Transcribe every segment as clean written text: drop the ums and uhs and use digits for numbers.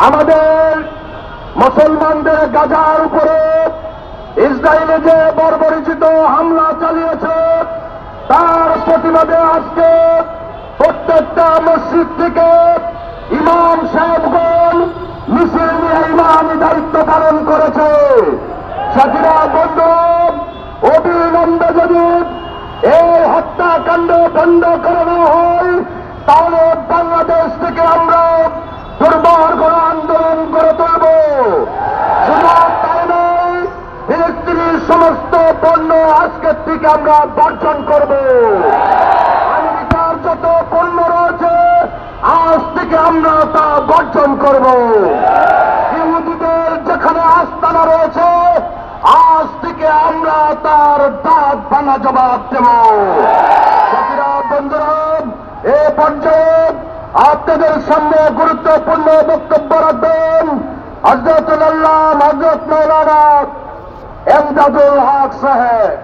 আমাদের মুসলমানদের গাজার উপরে ইসরায়েলে যে বর্বরচিত হামলা চালিয়েছে তার প্রতিবাদে আজকে প্রত্যেকটা মসজিদ থেকে ইমাম সাহেবগণ মিছিল নিয়ে ইমামি দায়িত্ব পালন করেছে। সাথীরা, বন্ধু, অবিলম্বে যদি এই হত্যাকাণ্ড বন্ধ করানো হয় তাহলে বাংলাদেশ থেকে আমরা দুর্বার গণ আন্দোলন করে তুলব। শুধু তাই নয়, ফিলিস্তিনের সমস্ত পণ্য আজকের থেকে আমরা বর্জন করব। আমেরিকার যত পণ্য রয়েছে আজ থেকে আমরা তা বর্জন করব। ইহুদিদের যেখানে আস্তানা রয়েছে আজ থেকে আমরা তার দাঁত ভাঙা জবাব দেব। সাথীরা, বন্ধুরা, এ পর্যায়ে আপনাদের সামনে গুরুত্বপূর্ণ বক্তব্য রাখবেন হযরতুল আল্লামা হযরত মাওলানা এমদাদুল হক সাহেব।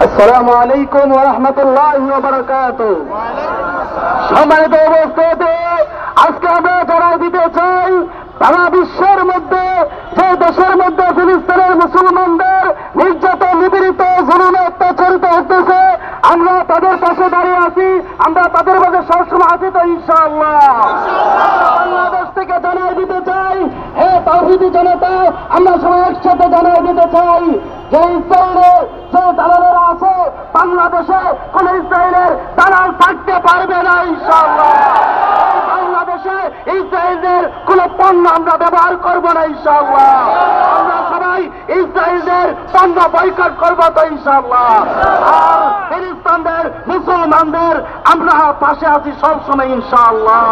আসসালামু আলাইকুম ওয়া রাহমাতুল্লাহি ওয়া বারাকাতুহু। সম্মানিত উপস্থিতি, আজকে আমরা জানাই দিতে চাই সারা বিশ্বের মধ্যে যে দেশের মধ্যে ফিলিস্তিনের মুসলমানদের নির্যাতন, নিপীড়িত, জুলুমে অত্যাচারিত হতেছে, আমরা তাদের পাশে দাঁড়িয়ে আছি, আমরা তাদের মাঝে সবসময় আছি তো ইনশাআল্লাহ। বাংলাদেশ থেকে জানাই দিতে চাই, হে তাওহীদি জনতা, আমরা সবাই একসাথে জানাই দিতে চাই যে ইসরায়েলের যে দালালেরা আছে বাংলাদেশে কোন ইসরায়েলের দালাল থাকতে পারবে না ইনশাআল্লাহ। বাংলাদেশে ইসরায়েলের কোন পণ্য আমরা ব্যবহার করব না ইনশাআল্লাহ। আমরা সবাই ইসরায়েলের পণ্য বয়কট করবো তো ইনশাআল্লাহ। আর ফিলিস্তিনের মুসলমানদের আমরা পাশে আছি সবসময় ইনশাআল্লাহ।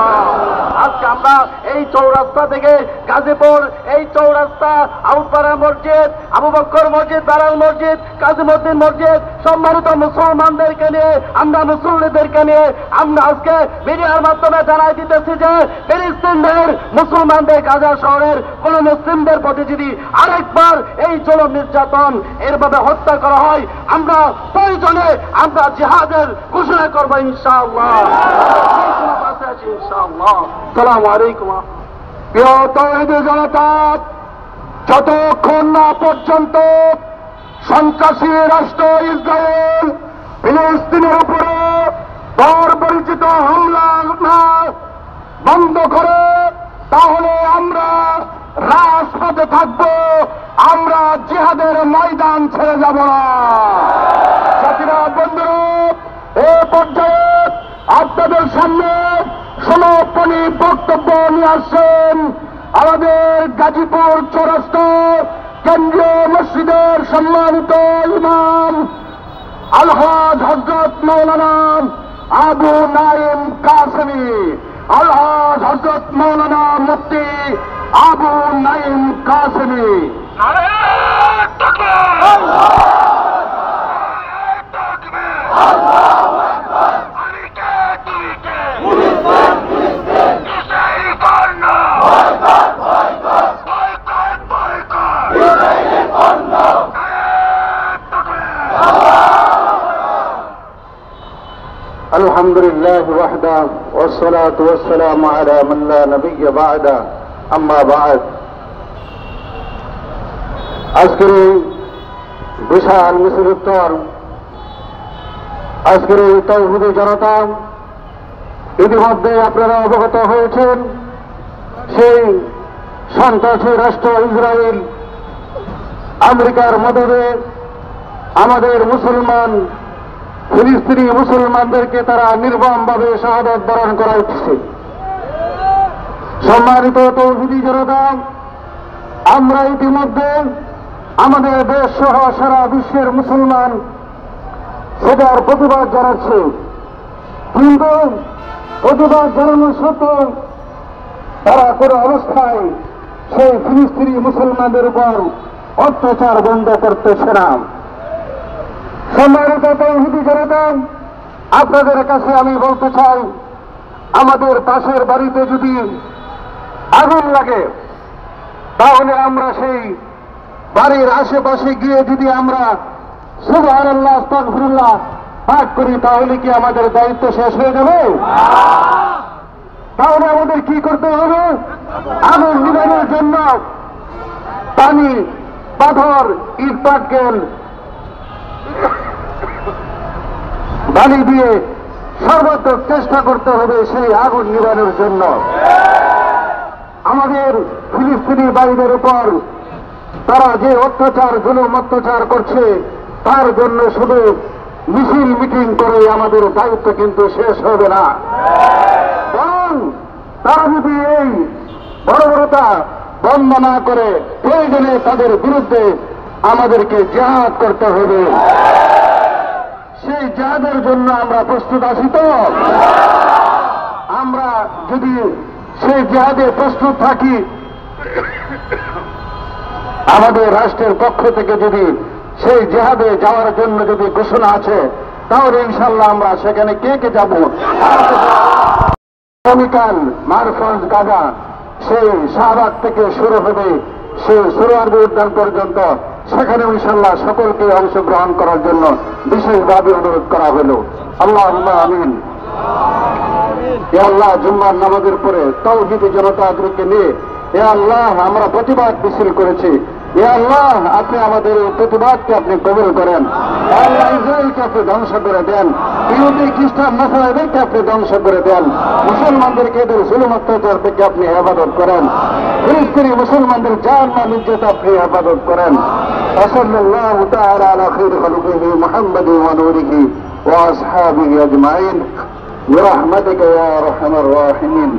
আজকে আমরা এই চৌরাস্তা থেকে গাজীপুর, এই চৌরাস্তা, আউটপাড়া মসজিদ, আবু বকর মসজিদ, দালাল মসজিদ, কাজীমুদ্দিন মসজিদ, সম্মানিত মুসলমানদেরকে নিয়ে, আমরা মুসল্লিদেরকে নিয়ে আমরা আজকে মিডিয়ার মাধ্যমে জানাই দিতেছি যে ফিলিস্তিনের মুসলমানদের গাজা শহরের কোন মুসলিমদের প্রতি যদি আরেকবার এই জুলুম নির্যাতন এরভাবে হত্যা করা হয়, আমরা প্রয়োজনে আমরা জিহাদের ঘোষণা করবো ইনশাআল্লাহ। ইনশাআল্লাহ। আসসালামু আলাইকুম। প্রিয় তাওহীদি জনতা, যতক্ষণ না পর্যন্ত সন্ত্রাসী রাষ্ট্র ইসরায়েল ফিলিস্তিনের উপরে বর্বরিচিত হামলা না বন্ধ করে তাহলে আমরা রাজপথে থাকব, আমরা জিহাদের ময়দান ছেড়ে যাব না। সাথীরা, বন্ধুরা, এ পর্যায়ে আপনাদের সামনে সমাপনী বক্তব্য নিয়ে আসছেন আমাদের গাজীপুর চৌরাস্তা কেন্দ্রীয় মসজিদের সম্মানিত ইমাম আলহাজ হযরত মাওলানা আবু নাঈম কাসেমী, আলহাজ হযরত মাওলানা মুফতি আবু নাঈম কাসেমী। আলহামদুলিল্লাহ ওয়াহদা ওয়াসসালাতু ওয়াসসালামু আলা মান লা নাবিয়্যা বা'দা, আম্মা বা'দ। আজকের এই বিশাল মিছিল উত্তর, আজকের এই তাওহীদি জনতা, ইতিমধ্যে আপনারা অবগত হয়েছেন সেই সন্ত্রাসী রাষ্ট্র ইসরায়েল আমেরিকার মদদে আমাদের মুসলমান ফিলিস্তিনি মুসলমানদেরকে তারা নির্মমভাবে শাহাদাত বরণ করাচ্ছে। সম্মানিত তাওহীদি জনতা, আমরা ইতিমধ্যে আমাদের দেশ সহ সারা বিশ্বের মুসলমান সেটার প্রতিবাদ জানাচ্ছে, কিন্তু প্রতিবাদ জানানোর সত্ত্বেও তারা কোনো অবস্থায় সেই ফিলিস্তিনি মুসলমানদের উপর অত্যাচার বন্ধ করতেছে না। সম্মানিত তাওহীদি জনতা, আপনাদের কাছে আমি বলতে চাই, আমাদের পাশের বাড়িতে যদি আগুন লাগে তাহলে আমরা সেই বাড়ির আশেপাশে গিয়ে যদি আমরা সুবহানাল্লাহ, আস্তাগফিরুল্লাহ পাঠ করি তাহলে কি আমাদের দায়িত্ব শেষ হয়ে যাবে? তাহলে আমাদের কি করতে হবে? আগুন নিবানোর জন্য পানি, পাথর, ইট পাটকেল, বালি দিয়ে সর্বাত্মক চেষ্টা করতে হবে সেই আগুন নিবানোর জন্য। আমাদের ফিলিস্তিনি ভাইদের উপর তারা যে অত্যাচার, জুলুম অত্যাচার করছে, তার জন্য শুধু মিছিল মিটিং করে আমাদের দায়িত্ব কিন্তু শেষ হবে না। বরং তারা যদি এই বর্বরতা বন্ধ না করে প্রয়োজনে তাদের বিরুদ্ধে আমাদেরকে জিহাদ করতে হবে। সেই জিহাদের জন্য আমরা প্রস্তুত আছি তো? আমরা যদি সেই জিহাদে প্রস্তুত থাকি, আমাদের রাষ্ট্রের পক্ষ থেকে যদি সেই জিহাদে যাওয়ার জন্য যদি ঘোষণা আছে, তাহলে ইনশাল্লাহ আমরা সেখানে কে কে যাব? আগামীকাল মারফঞ্জ গাজা সেই শাহবাগ থেকে শুরু হবে সেই সোহরাওয়ার্দী উদ্যান পর্যন্ত, সেখানে ইনশাল্লাহ সকলকে অংশগ্রহণ করার জন্য বিশেষভাবে অনুরোধ করা হলো। আল্লাহুম্মা আমিন। হে আল্লাহ, জুম্মার নামাজের পরে তাওহীদি জনতাদেরকে নিয়ে হে আল্লাহ আমরা প্রতিবাদ মিছিল করেছি। হে আল্লাহ, আপনি আমাদের এই প্রতিবাদকে আপনি কবুল করেন। আল্লাহ, ইসরায়েলকে আপনি ধ্বংস করে দেন, ইহুদি খ্রিস্টান নাসারাদেরকে আপনি ধ্বংস করে দেন, মুসলমানদেরকে এদের জুলুম অত্যাচার থেকে আপনি হেফাজত করেন, ফিলিস্তিনি মুসলমানদের জান-মাল ইজ্জত আপনি হেফাজত করেন। সাল্লাল্লাহু তাআলা আলা খায়রি খালকিহি মুহাম্মাদিন ওয়া নূরিহি ওয়া আসহাবিহি আজমাইন বিরহমাতিকা ইয়া আরহামার রাহিমিন।